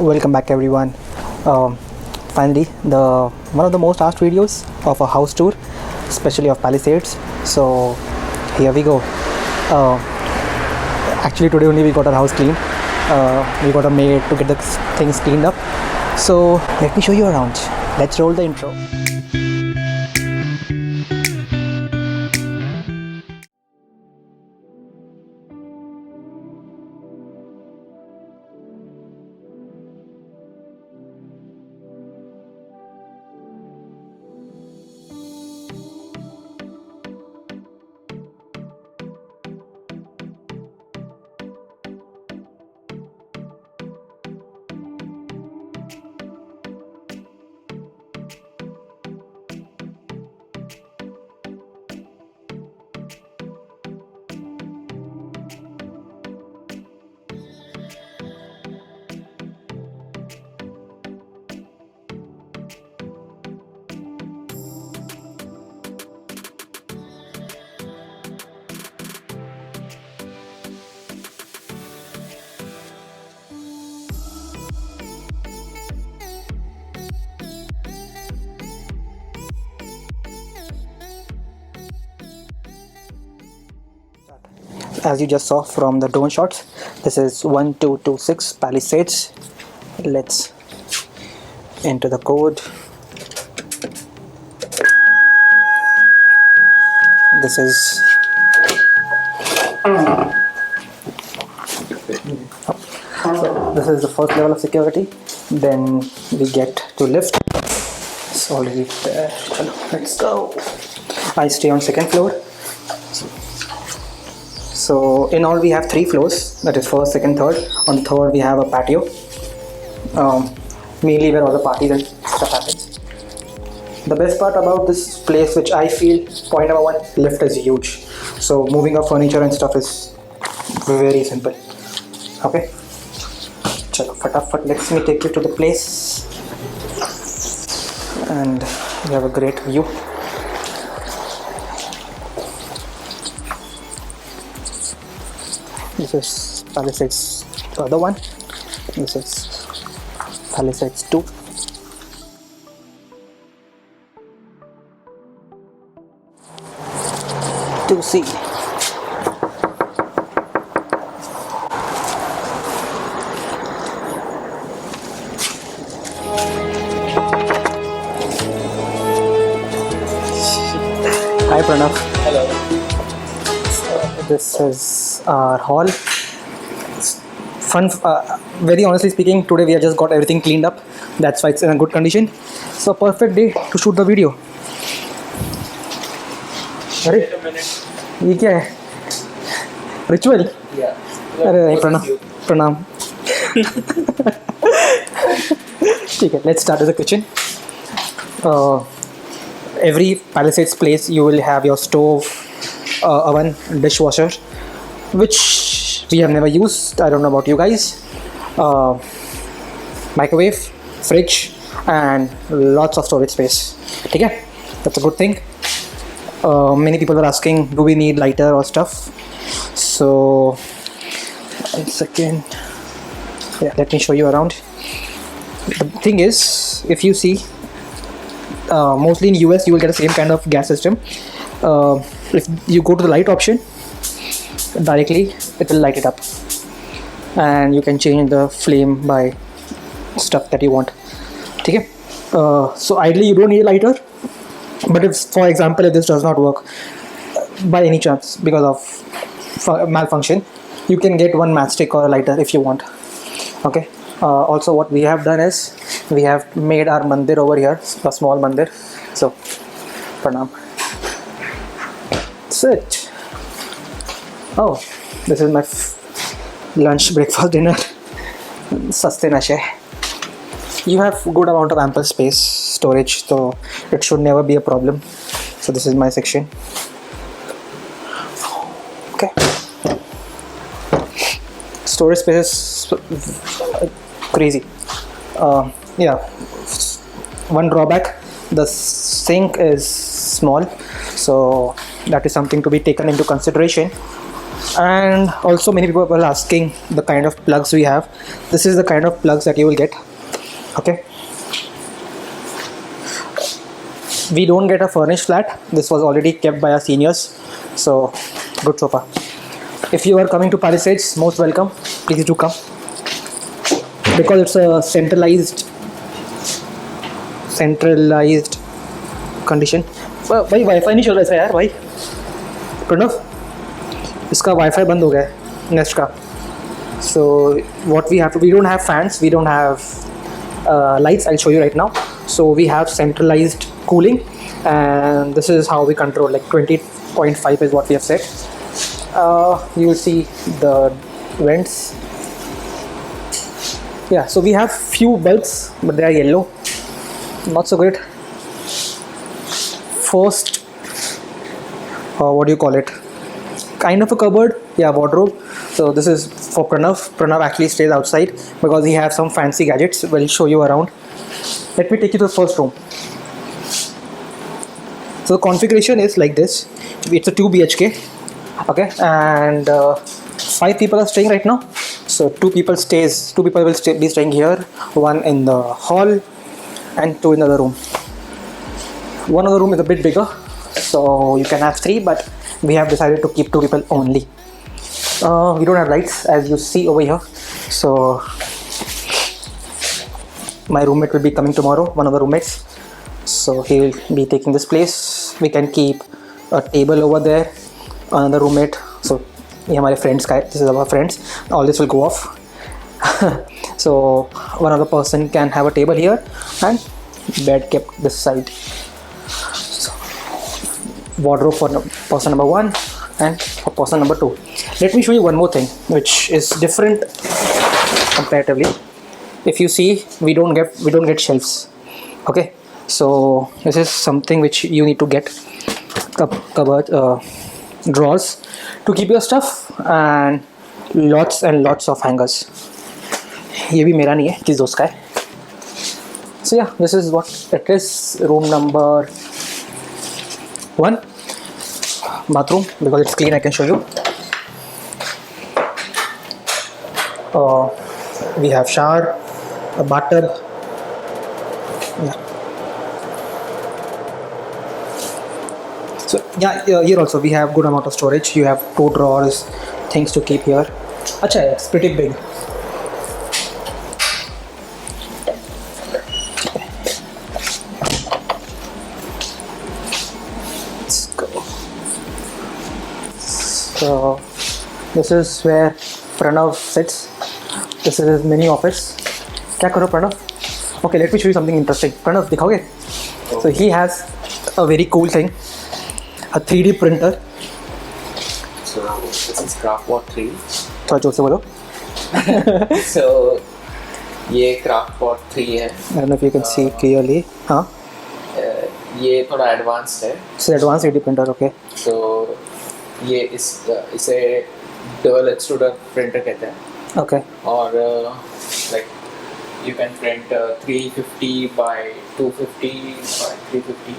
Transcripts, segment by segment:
Welcome back everyone. Finally, the one of the most asked videos of a house tour, especially of Palisades. So here we go. Actually today only we got our house cleaned. We got a maid to get the things cleaned up. So let me show you around. Let's roll the intro. As you just saw from the drone shots, this is 1226 Palisades. Let's enter the code. This is the first level of security. Then we get to lift. It's already there. Let's go. I stay on second floor. So in all we have 3 floors, that is first, second, third. On third we have a patio, mainly where all the parties and stuff happens. The best part about this place, which I feel, point number 1, lift is huge. So moving up furniture and stuff is very simple. Okay, chalo fatafat, let me take you to the place, and we have a great view. This is Palisades, the other one. This is Palisades 2. To see. Hi Pranav. Hello. This is our hall. Fun. Very honestly speaking, today we have just got everything cleaned up. That's why it's in a good condition. So perfect day to shoot the video. अरे ये क्या है? Ritual? Yeah. अरे नहीं प्रणाम. ठीक है. Let's start with the kitchen. Every Palisades place you will have your stove, oven, dishwasher, which we have never used. I don't know about you guys. Microwave, fridge, and lots of storage space. Okay, that's a good thing. Many people were asking, do we need lighter or stuff? So, 1 second. Yeah, let me show you around. The thing is, if you see, mostly in US you will get the same kind of gas system. If you go to the light option, directly it will light it up, and you can change the flame by stuff that you want. Okay. So ideally you don't need a lighter, but if, for example, if this does not work by any chance because of malfunction, you can get one matchstick or a lighter if you want. Okay. Also what we have done is we have made our mandir over here, a small mandir. So pranam. Sit. Oh, this is my lunch, breakfast, dinner. Saste nashe. You have good amount of ample space, storage, so it should never be a problem. So this is my section. Okay. Storage space is crazy. Yeah. One drawback: the sink is small, so that is something to be taken into consideration. And also many people were asking the kind of plugs we have. This is the kind of plugs that you will get. Okay, we don't get a furnished flat. This was already kept by our seniors, so good so far. If you are coming to Palisades, most welcome. Please do come, because it's a centralized condition. भाई wifi नहीं चल रहा है यार भाई. प्रणव, इसका wifi बंद हो गया है नेस्ट का. So what we have to, we don't have fans, we don't have lights. I'll show you right now. So we have centralized cooling, and this is how we control, like 20.5 is what we have set. You will see the vents. Yeah, so we have few bulbs, but they are yellow, not so great. First, what do you call it, kind of a cupboard, yeah, wardrobe. So this is for Pranav actually stays outside because he has some fancy gadgets. We'll show you around. Let me take you to the first room. So the configuration is like this. It's a 2 BHK. Okay, and 5 people are staying right now. So 2 people will be staying here, 1 in the hall and 2 in the other room. One other room is a bit bigger, so you can have 3, but we have decided to keep 2 people only. We don't have lights, as you see over here. So my roommate will be coming tomorrow, one of the roommates. So he will be taking this place. We can keep a table over there. Another roommate. So ये हमारे friends का है. This is our friends. All this will go off. So one other person can have a table here and bed kept this side. So, wardrobe for person number 1 and for person number 2. Let me show you one more thing which is different comparatively. If you see, we don't get shelves. Okay, so this is something which you need to get, cupboard, drawers to keep your stuff, and lots of hangers. ये भी मेरा नहीं है, किस दोस्त का है. So yeah, this is what it is. Room number 1, bathroom, because it's clean. I can show you. We have shower, a bathtub. Yeah. So yeah, here also we have good amount of storage. You have 2 drawers, things to keep here. Acha, it's pretty big. Let's go. So this is where Pranav sits. This is his mini office. क्या करो Pranav? Okay, let me show you something interesting. Pranav, दिखाओगे? So he has a very cool thing, a 3D printer. So this is Craftbot 3. थोड़ा जोर से बोलो. So ये Craftbot 3 है. I don't know if you can see clearly. हाँ. ये थोड़ा advanced है. So advanced 3D printer, okay. So ये इसे dual extruder printer कहते हैं. Okay. और like you can print 350 by 250 by 350.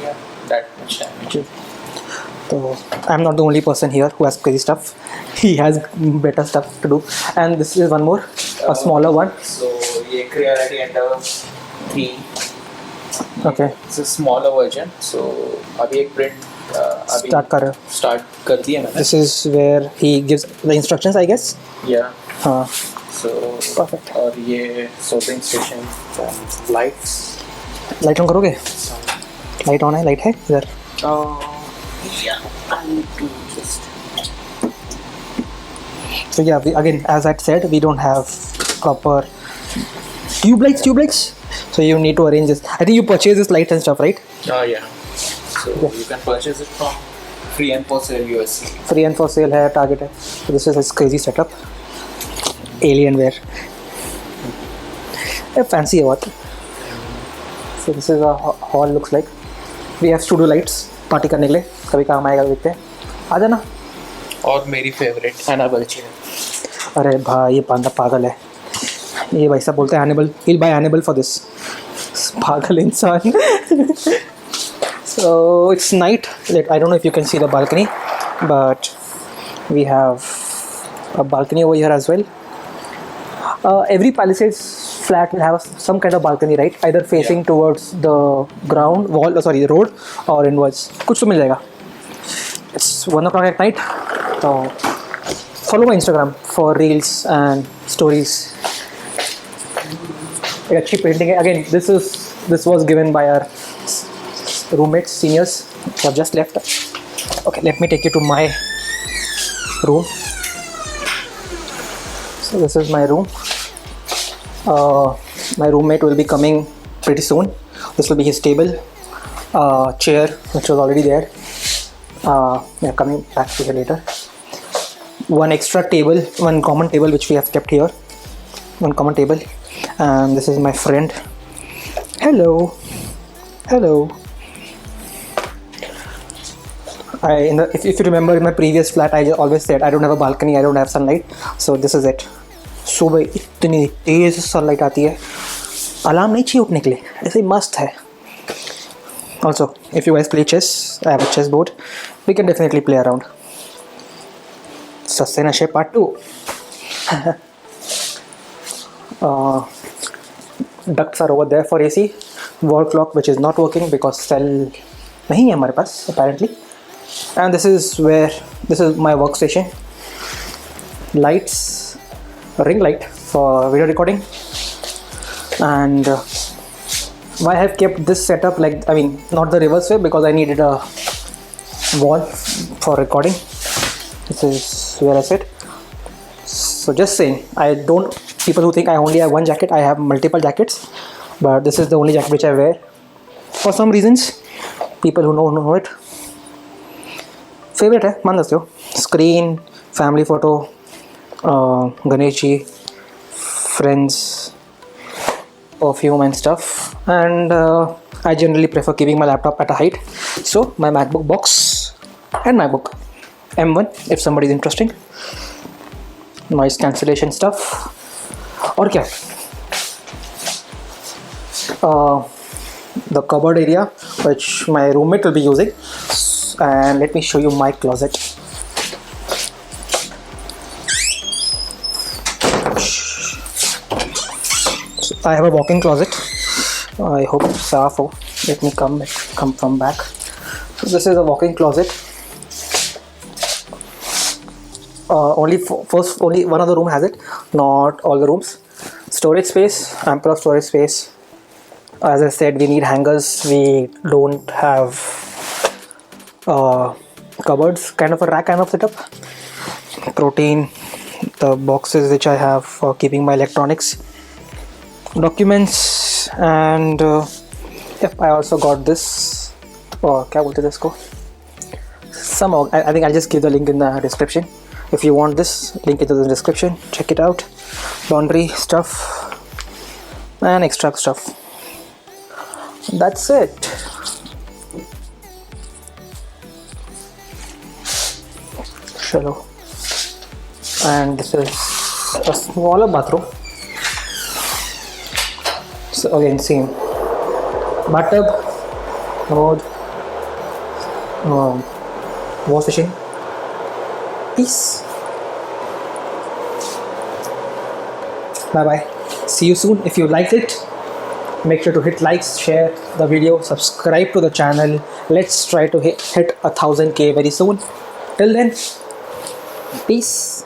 Yeah, that much damage. So I'm not the only person here who has crazy stuff. He has better stuff to do. And this is one more, a smaller one. So ये Creality Ender 3. Okay. It's a smaller version. So अभी एक print start कर दिया मैंने. This is where he gives the instructions, I guess. Yeah. हाँ. So Perfect. और ये soldering station, lights. Light on करोगे? Light on है, light है इधर. Yeah. I need to just. So yeah, again, as I said, we don't have proper tube lights. So you need to arrange this. I think you purchase this lights and stuff, right? Oh yeah. So you can purchase it from free and for sale USC. Free and for sale है, Target है. So this is his crazy setup. Alienware. Fancy है बहुत. So this is a hall looks like. We have studio lights. Party करने के लिए कभी काम आएगा देखते हैं. आ जाना. और मेरी फेवरेट एनाबल चेयर. अरे भाई ये पांडा पागल है. ये भाई साहब बोलते हैं animal. He'll buy animal for this. पागल इंसान. So it's night. I don't know if you can see the balcony, but We have a balcony over here as well. Every Palisades flat will have some kind of balcony, right? Either facing towards the ground wall, the road, or inwards. कुछ तो मिल जाएगा. It's 1 o'clock at night. So follow my Instagram for reels and stories. A cheap painting. Again, this was given by our roommates, seniors. who have just left. Okay, let me take you to my room. So this is my room. My roommate will be coming pretty soon. This will be his table, chair, which was already there. We are coming back to here later. One extra table, one common table which we have kept here. One common table, and this is my friend. Hello. If you remember in my previous flat, I always said I don't have a balcony, I don't have sunlight. So this is it. सुबह इतनी तेज sunlight आती है, alarm नहीं चाहिए उठने के लिए, ऐसे ही मस्त है. Also, if you guys play chess, I have a chess board. We can definitely play around. सस्ते नशे part 2. Ducts are over there for AC. Wall clock which is not working because cell नहीं है हमारे पास apparently. And this is my workstation. Lights, ring light for video recording. And why I have kept this setup not the reverse way, because I needed a wall for recording. This is where I sit. So just saying, people who think I only have one jacket, I have multiple jackets, but this is the only jacket which I wear for some reasons. People who know it. Favorite है, मान सकते हो. Screen, family photo, Ganesh ji, friends, perfume and stuff. And I generally prefer keeping my laptop at a height. So my MacBook box and MacBook M1 if somebody is interesting. Noise cancellation stuff. और क्या? The cupboard area which my roommate will be using. And let me show you my closet. So I have a walk-in closet. I hope it's safe. Let me come from back. So this is a walk-in closet. Only one of the room has it, not all the rooms. Storage space, ample of storage space. As I said, we need hangers. We don't have cupboards, kind of a rack kind of setup. Protein, the boxes which I have for keeping my electronics, documents, and yep, I also got this. क्या बोलते थे इसको? Somehow I think I'll just give the link in the description. If you want this, link it in the description. Check it out. Laundry stuff and extra stuff. That's it. Chalo. And this is a smaller bathroom. So again, same bathtub, commode, wash machine. Peace. Bye bye. See you soon. If you liked it, make sure to hit likes, share the video, subscribe to the channel. Let's try to hit 1000K very soon. Till then, peace.